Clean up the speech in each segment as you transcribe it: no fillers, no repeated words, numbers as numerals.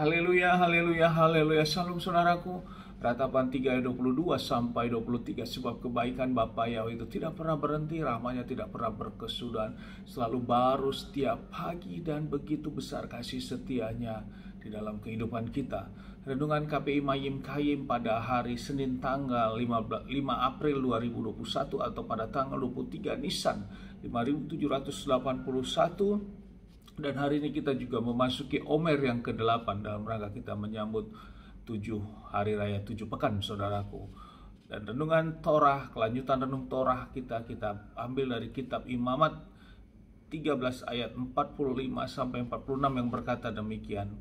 Haleluya, haleluya, haleluya. Salam saudaraku. Ratapan 3 ayat 22 sampai 23. Sebab kebaikan Bapa Yahweh itu tidak pernah berhenti, rahmanya tidak pernah berkesudahan, selalu baru setiap pagi, dan begitu besar kasih setianya di dalam kehidupan kita. Renungan KPI Mayim Kayim pada hari Senin tanggal 5 April 2021 atau pada tanggal 23 Nisan 5781. Dan hari ini kita juga memasuki Omer yang ke-8 dalam rangka kita menyambut 7 hari raya 7 pekan, saudaraku. Dan renungan Torah, kelanjutan renung Torah kita ambil dari kitab Imamat 13 ayat 45 sampai 46 yang berkata demikian.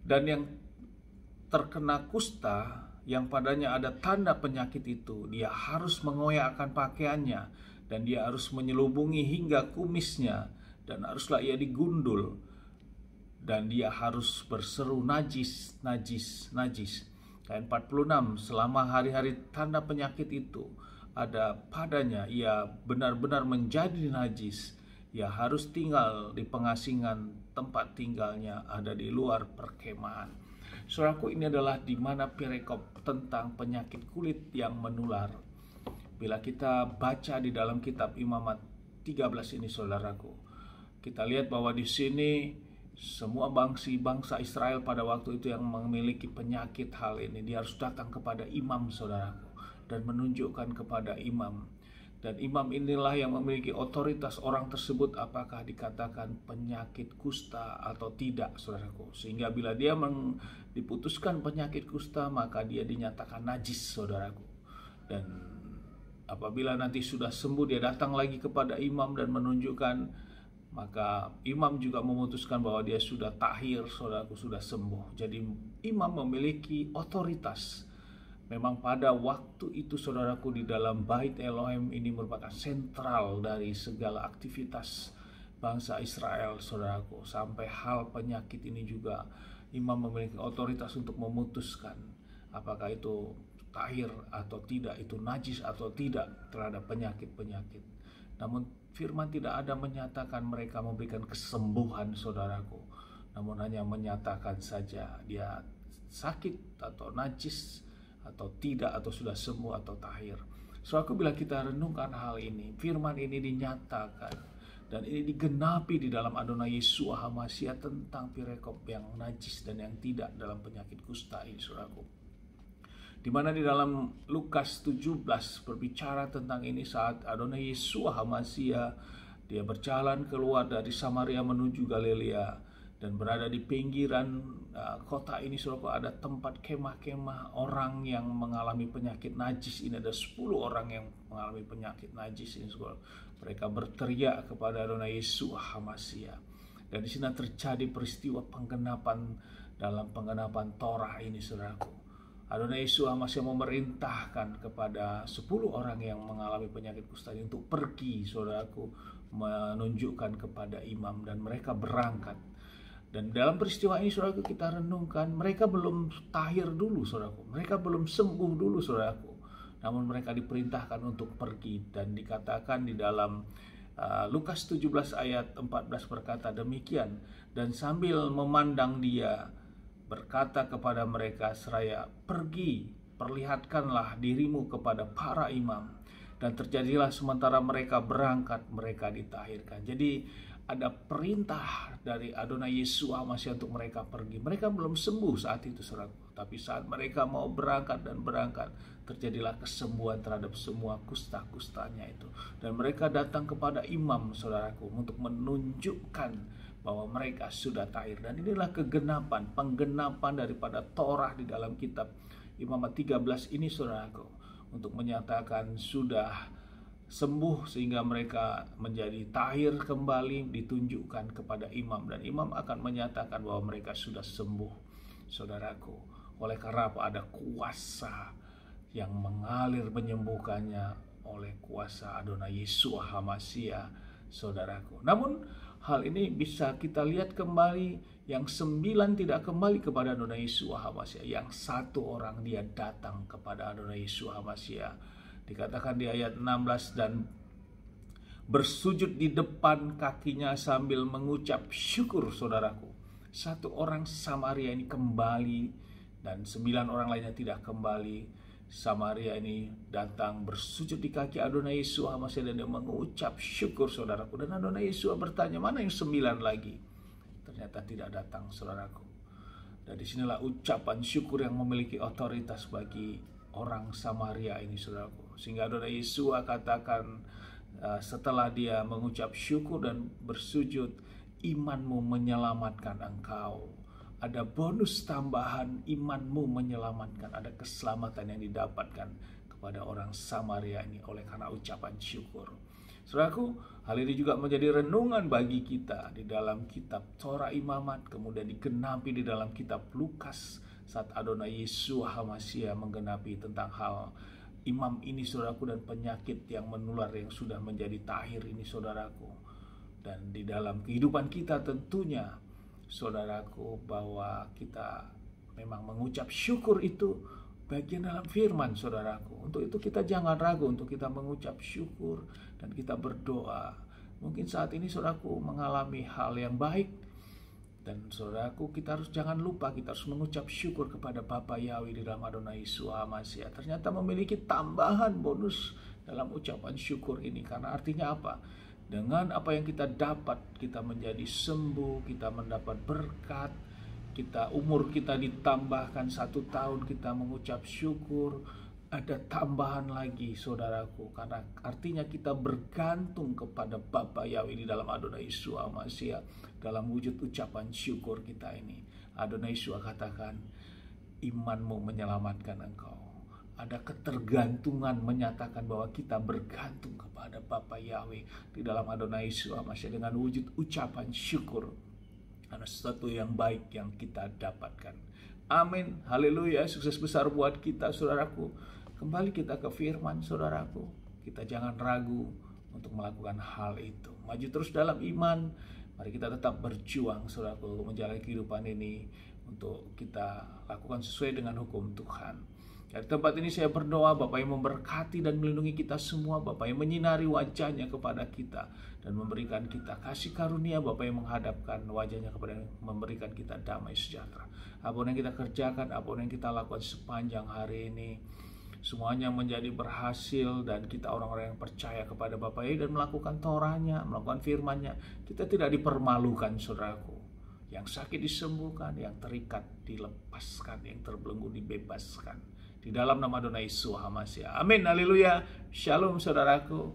Dan yang terkena kusta, yang padanya ada tanda penyakit itu, dia harus mengoyakkan pakaiannya, dan dia harus menyelubungi hingga kumisnya, dan haruslah ia digundul, dan dia harus berseru najis, najis, najis. Ayat 46, selama hari-hari tanda penyakit itu ada padanya, ia benar-benar menjadi najis. Ia harus tinggal di pengasingan, tempat tinggalnya ada di luar perkemahan. Saudaraku, ini adalah di mana perikop tentang penyakit kulit yang menular. Bila kita baca di dalam kitab Imamat 13 ini, saudaraku, kita lihat bahwa di sini semua bangsa Israel pada waktu itu yang memiliki penyakit hal ini, dia harus datang kepada imam, saudaraku, dan menunjukkan kepada imam. Dan imam inilah yang memiliki otoritas orang tersebut apakah dikatakan penyakit kusta atau tidak, saudaraku. Sehingga bila dia diputuskan penyakit kusta, maka dia dinyatakan najis, saudaraku. Dan apabila nanti sudah sembuh, dia datang lagi kepada imam dan menunjukkan, maka imam juga memutuskan bahwa dia sudah tahir, saudaraku, sudah sembuh. Jadi imam memiliki otoritas. Memang pada waktu itu, saudaraku, di dalam Bait Elohim ini merupakan sentral dari segala aktivitas bangsa Israel, saudaraku. Sampai hal penyakit ini juga imam memiliki otoritas untuk memutuskan apakah itu tahir atau tidak, itu najis atau tidak terhadap penyakit-penyakit. Namun firman tidak ada menyatakan mereka memberikan kesembuhan, saudaraku. Namun hanya menyatakan saja dia sakit atau najis atau tidak, atau sudah sembuh atau tahir. Saudaraku, bila kita renungkan hal ini, firman ini dinyatakan dan ini digenapi di dalam Adonai Yeshua HaMashiach tentang perikop yang najis dan yang tidak dalam penyakit kusta ini, saudaraku. Di mana di dalam Lukas 17 berbicara tentang ini saat Adonai Yeshua HaMashiach dia berjalan keluar dari Samaria menuju Galilea, dan berada di pinggiran kota ini, saudaraku, ada tempat kemah-kemah orang yang mengalami penyakit najis. Ini ada 10 orang yang mengalami penyakit najis ini, saudara. Mereka berteriak kepada Adonai Yeshua HaMashiach. Dan di sini terjadi peristiwa penggenapan dalam penggenapan Torah ini, saudaraku. Adonai Yeshua HaMashiach memerintahkan kepada 10 orang yang mengalami penyakit kusta ini untuk pergi, saudaraku, menunjukkan kepada imam, dan mereka berangkat. Dan dalam peristiwa ini, saudaraku, kita renungkan, mereka belum tahir dulu, saudaraku. Mereka belum sembuh dulu, saudaraku. Namun mereka diperintahkan untuk pergi. Dan dikatakan di dalam Lukas 17 ayat 14 berkata demikian. Dan sambil memandang dia, berkata kepada mereka seraya, pergi, perlihatkanlah dirimu kepada para imam. Dan terjadilah sementara mereka berangkat, mereka ditahirkan. Jadi ada perintah dari Adonai Yeshua HaMashiach untuk mereka pergi. Mereka belum sembuh saat itu, saudaraku. Tapi saat mereka mau berangkat dan berangkat, terjadilah kesembuhan terhadap semua kusta-kustanya itu. Dan mereka datang kepada imam, saudaraku, untuk menunjukkan bahwa mereka sudah tahir. Dan inilah kegenapan, penggenapan daripada Torah di dalam kitab Imamat 13 ini, saudaraku, untuk menyatakan sudah sembuh sehingga mereka menjadi tahir kembali, ditunjukkan kepada imam, dan imam akan menyatakan bahwa mereka sudah sembuh, saudaraku. Oleh karena apa? Ada kuasa yang mengalir menyembuhkannya oleh kuasa Adonai Yeshua HaMashiach, saudaraku. Namun hal ini bisa kita lihat kembali, yang 9 tidak kembali kepada Adonai Yeshua HaMashiach, yang 1 orang dia datang kepada Adonai Yeshua HaMashiach. Dikatakan di ayat 16, dan bersujud di depan kakinya sambil mengucap syukur, saudaraku. satu orang Samaria ini kembali dan 9 orang lainnya tidak kembali. Samaria ini datang bersujud di kaki Adonai Yesus HaMashiach dan dia mengucap syukur, saudaraku. Dan Adonai Yesus bertanya, mana yang 9 lagi? Ternyata tidak datang, saudaraku. Dan disinilah ucapan syukur yang memiliki otoritas bagi orang Samaria ini, saudaraku. Sehingga Adonai Yesus katakan setelah dia mengucap syukur dan bersujud, imanmu menyelamatkan engkau. Ada bonus tambahan, imanmu menyelamatkan. Ada keselamatan yang didapatkan kepada orang Samaria ini oleh karena ucapan syukur. Saudaraku, hal ini juga menjadi renungan bagi kita di dalam kitab Torah Imamat, kemudian digenapi di dalam kitab Lukas saat Adonai Yesus HaMashiach menggenapi tentang hal imam ini, saudaraku, dan penyakit yang menular yang sudah menjadi tahir ini, saudaraku. Dan di dalam kehidupan kita tentunya, saudaraku, bahwa kita memang mengucap syukur itu bagian dalam firman, saudaraku. Untuk itu kita jangan ragu untuk kita mengucap syukur dan kita berdoa. Mungkin saat ini saudaraku mengalami hal yang baik, dan saudaraku kita jangan lupa kita harus mengucap syukur kepada Bapa Yahweh di dalam Adonai Yesus HaMashiach. Ternyata memiliki tambahan bonus dalam ucapan syukur ini. Karena artinya apa? Dengan apa yang kita dapat, kita menjadi sembuh, kita mendapat berkat, umur kita ditambahkan 1 tahun, kita mengucap syukur, ada tambahan lagi, saudaraku. Karena artinya kita bergantung kepada Bapa Yahweh di dalam Adonai Yesus HaMashiach dalam wujud ucapan syukur kita ini. Adonai Yesus katakan, imanmu menyelamatkan engkau. Ada ketergantungan menyatakan bahwa kita bergantung kepada Bapa Yahweh di dalam Adonai Yesus HaMashiach dengan wujud ucapan syukur. Ada sesuatu yang baik yang kita dapatkan. Amin. Haleluya. Sukses besar buat kita, saudaraku. Kembali kita ke firman, saudaraku. Kita jangan ragu untuk melakukan hal itu. Maju terus dalam iman. Mari kita tetap berjuang, saudaraku, menjalani kehidupan ini untuk kita lakukan sesuai dengan hukum Tuhan. Dari tempat ini saya berdoa, Bapa yang memberkati dan melindungi kita semua, Bapa yang menyinari wajahnya kepada kita dan memberikan kita kasih karunia, Bapa yang menghadapkan wajahnya kepada memberikan kita damai sejahtera. Apapun yang kita kerjakan, apapun yang kita lakukan sepanjang hari ini, semuanya menjadi berhasil dan kita orang-orang yang percaya kepada Bapa dan melakukan Torahnya, melakukan firman-Nya. Kita tidak dipermalukan, saudaraku. Yang sakit disembuhkan, yang terikat dilepaskan, yang terbelenggu dibebaskan. Di dalam nama Adonai Yesus HaMashiach. Amin. Haleluya. Shalom, saudaraku.